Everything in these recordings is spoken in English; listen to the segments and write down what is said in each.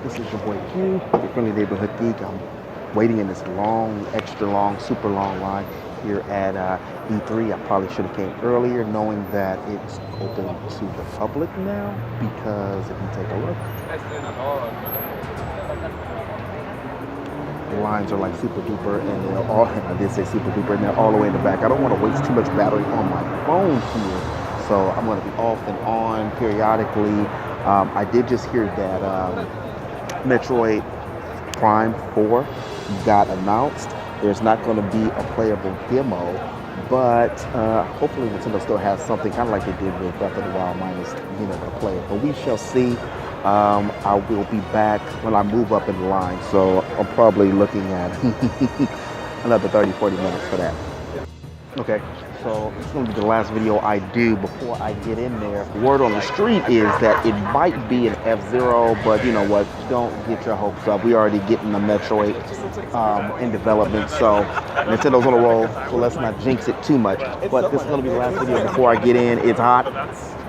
This is your boy Q, your friendly neighborhood geek. I'm waiting in this long, extra long, super long line here at E3. I probably should have came earlier knowing that it's open to the public now, because if you take a look, the lines are like super duper, and they're all, I did say super duper, and they're all the way in the back. I don't want to waste too much battery on my phone here, so I'm going to be off and on periodically. I did just hear that Metroid Prime 4 got announced. There's not going to be a playable demo, but hopefully Nintendo still has something kind of like they did with Breath of the Wild minus being able to play it. But we shall see. I will be back when I move up in the line, so I'm probably looking at another 30-40 minutes for that. Okay, so it's going to be the last video I do before I get in there. Word on the street is that it might be an F-Zero, but you know what? Don't get your hopes up. We already getting the Metroid in development, so Nintendo's on a roll, so let's not jinx it too much. But this is going to be the last video before I get in. It's hot.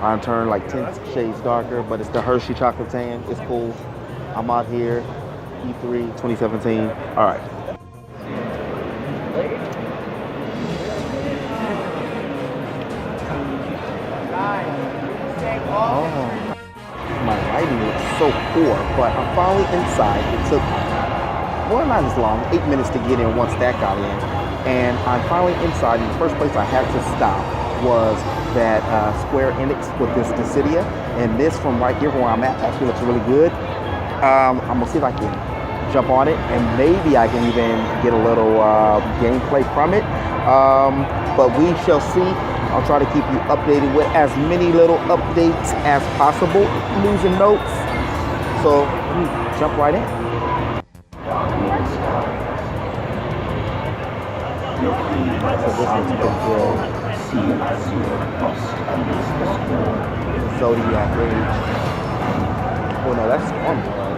I turned like 10 shades darker, but it's the Hershey chocolate tan. It's cool. I'm out here, E3 2017. All right. Oh, my lighting looks so poor, but I'm finally inside. It took, well, not as long, 8 minutes to get in once that got in. And I'm finally inside, and the first place I had to stop was that Square Enix with this Dissidia. And this from right here where I'm at actually looks really good. I'm gonna see if I can jump on it, and maybe I can even get a little gameplay from it. But we shall see. I'll try to keep you updated with as many little updates as possible, news and notes. So let me jump right in. So this looks pretty good. Zodiac Rage. Oh no, that's Stormblood.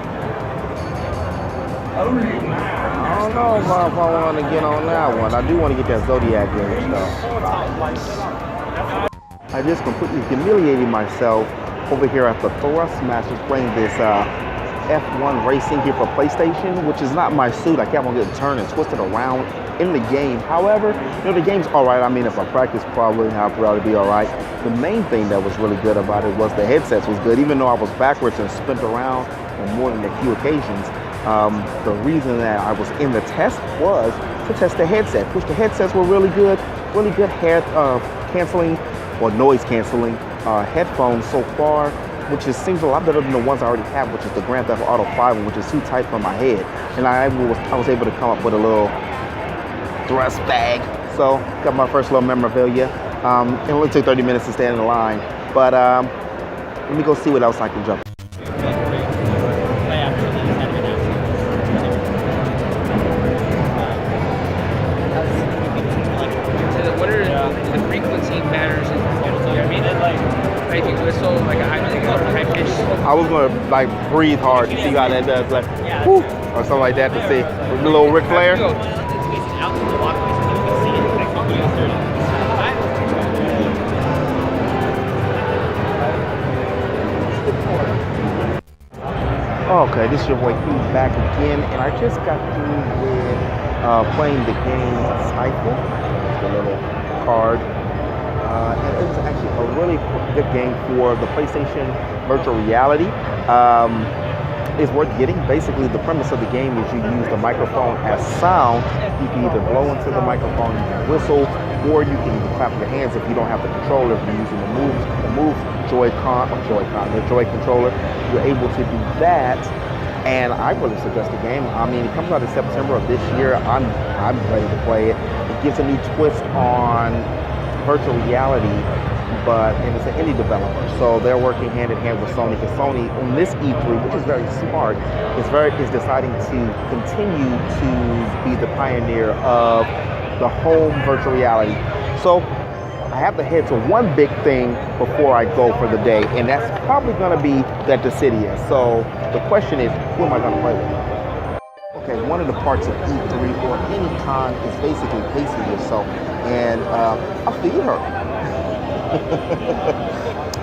I don't know if I want to get on that one. I do want to get that Zodiac Rage though. I just completely humiliated myself over here at the Thrustmasters playing this F1 racing here for PlayStation, which is not my suit. I kept on getting turned and twisted around in the game. However, you know, the game's all right. I mean, if I practice probably, I'll probably be all right. The main thing that was really good about it was the headsets was good. Even though I was backwards and spun around on more than a few occasions, the reason that I was in the test was to test the headset, which the headsets were really good head canceling or noise canceling headphones so far, which seems a lot better than the ones I already have, which is the Grand Theft Auto 5, which is too tight for my head. And I was able to come up with a little thrust bag. So got my first little memorabilia. It only took 30 minutes to stand in the line, but let me go see what else I can jump. I was gonna like breathe hard to see how that does, like whoo, or something like that to see the little Ric Flair. Okay, this is your boy Q back again, and I just got through with playing the game Cycle, the little card. And it was actually a really good game for the PlayStation virtual reality. It's worth getting. Basically, the premise of the game is you use the microphone as sound. You can either blow into the microphone, you can whistle, or you can clap your hands if you don't have the controller. If you're using the Move Joy controller, you're able to do that. And I really suggest the game. I mean, it comes out in September of this year. I'm ready to play it. It gives a new twist on virtual reality, and it's an indie developer, so they're working hand in hand with Sony. Because Sony on this E3, which is very smart, is deciding to continue to be the pioneer of the home virtual reality. So I have to head to one big thing before I go for the day, and that's probably going to be that Dissidia. So the question is, who am I going to play with? Okay, one of the parts of E3 or any con is basically pacing yourself, and I'll feed her.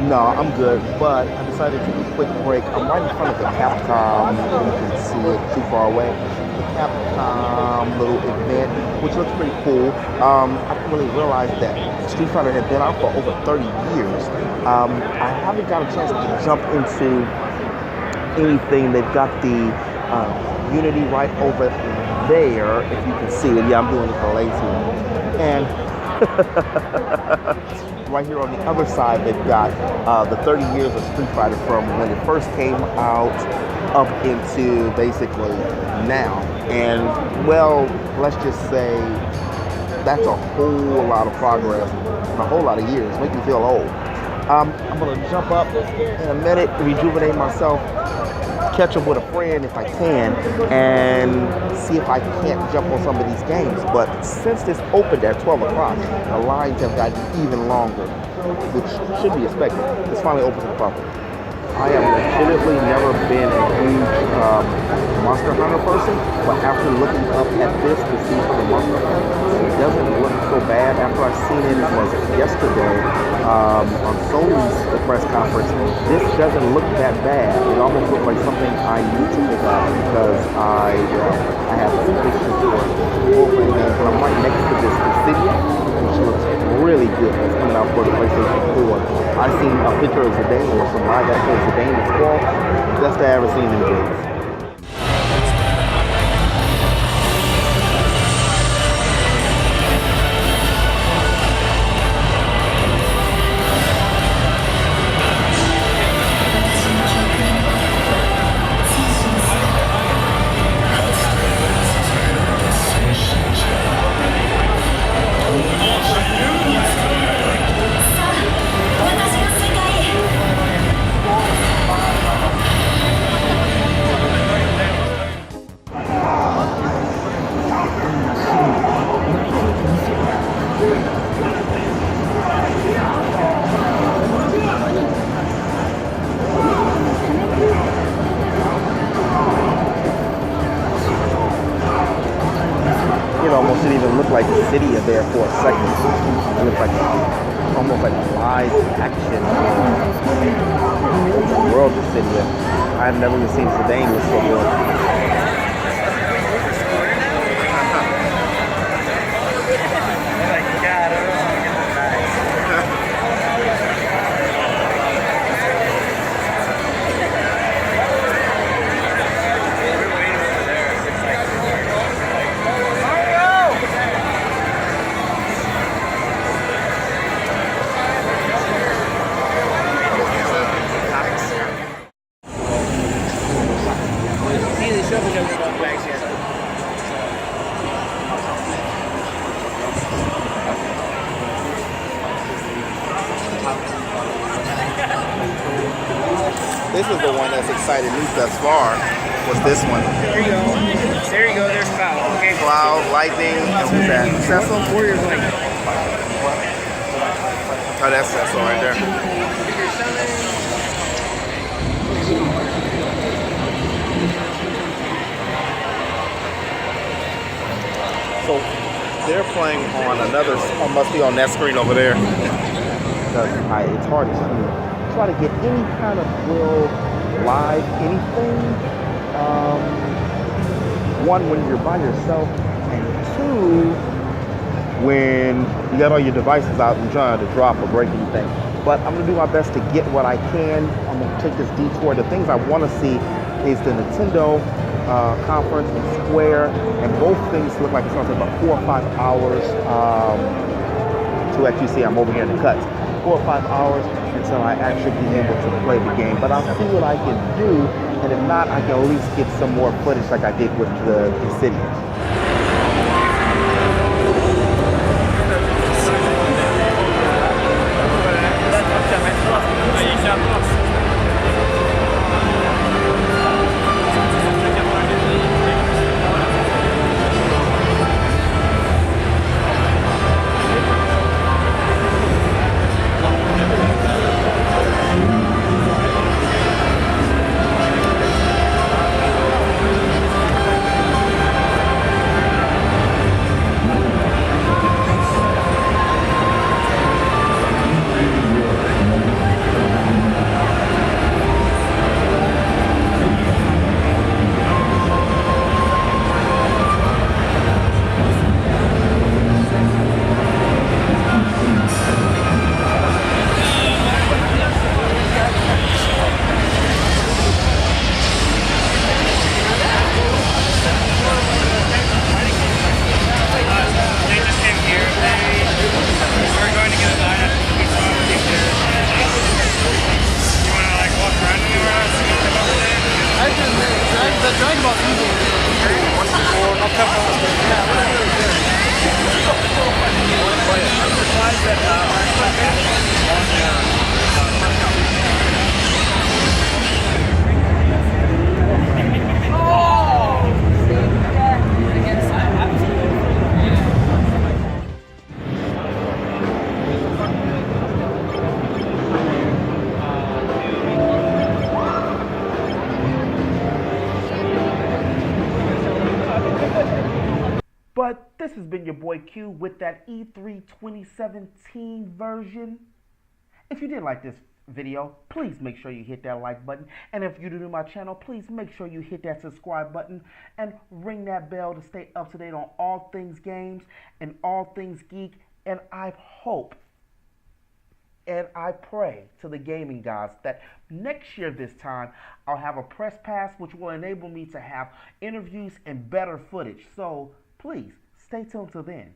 No, I'm good, but I decided to take a quick break. I'm right in front of the Capcom. You can see it too far away. The Capcom little event, which looks pretty cool. I didn't really realize that Street Fighter had been out for over 30 years. I haven't got a chance to jump into anything. They've got the Unity right over there, if you can see it. Yeah, I'm doing it for lazy. And right here on the other side, they've got the 30 years of Street Fighter from when it first came out up into basically now. And well, let's just say that's a whole lot of progress in a whole lot of years. Make me feel old. I'm gonna jump up in a minute, rejuvenate myself, catch up with a friend if I can, and see if I can't jump on some of these games. But since this opened at 12 o'clock, the lines have gotten even longer, which should be expected. It's finally open to the public. I have legitimately never been a huge Monster Hunter person, but after looking up at this to see how the Monster Hunter, it doesn't look so bad. After I've seen it, was yesterday on Sony's press conference, this doesn't look that bad. It almost looks like something I need to pick up because I have suspicions for role-playing games, but I'm right next to this Dissidia, which looks really good. It's coming out for the PlayStation 4. I've seen a picture of Zidane or some live action of Zidane as well. Best I ever seen in games. It almost didn't even look like the city there for a second. It looked like almost like a live action world of city. I've never even seen Zidane look so good. This is the one that's excited me thus far. Was this one? There you go. There you go. There's Cloud. Okay. Cloud, Lightning, and who's that? Cecil? Warriors like. Oh, that's Cecil right there. So they're playing on another, must be on that screen over there. Because it's hard to try to get any kind of real live anything. One, when you're by yourself, and two, when you got all your devices out and trying to drop or break anything. But I'm gonna do my best to get what I can. I'm gonna take this detour. The things I want to see is the Nintendo conference and Square, and both things look like it's gonna take about 4 or 5 hours to actually see. I'm over here in the cuts. 4 or 5 hours until I actually be able to play the game. But I'll see what I can do, and if not, I can at least get some more footage like I did with the city. This has been your boy Q with that E3 2017 version. If you did like this video, please make sure you hit that like button. And if you're new to my channel, please make sure you hit that subscribe button and ring that bell to stay up to date on all things games and all things geek. And I hope and I pray to the gaming gods that next year this time I'll have a press pass which will enable me to have interviews and better footage. So please stay tuned till then.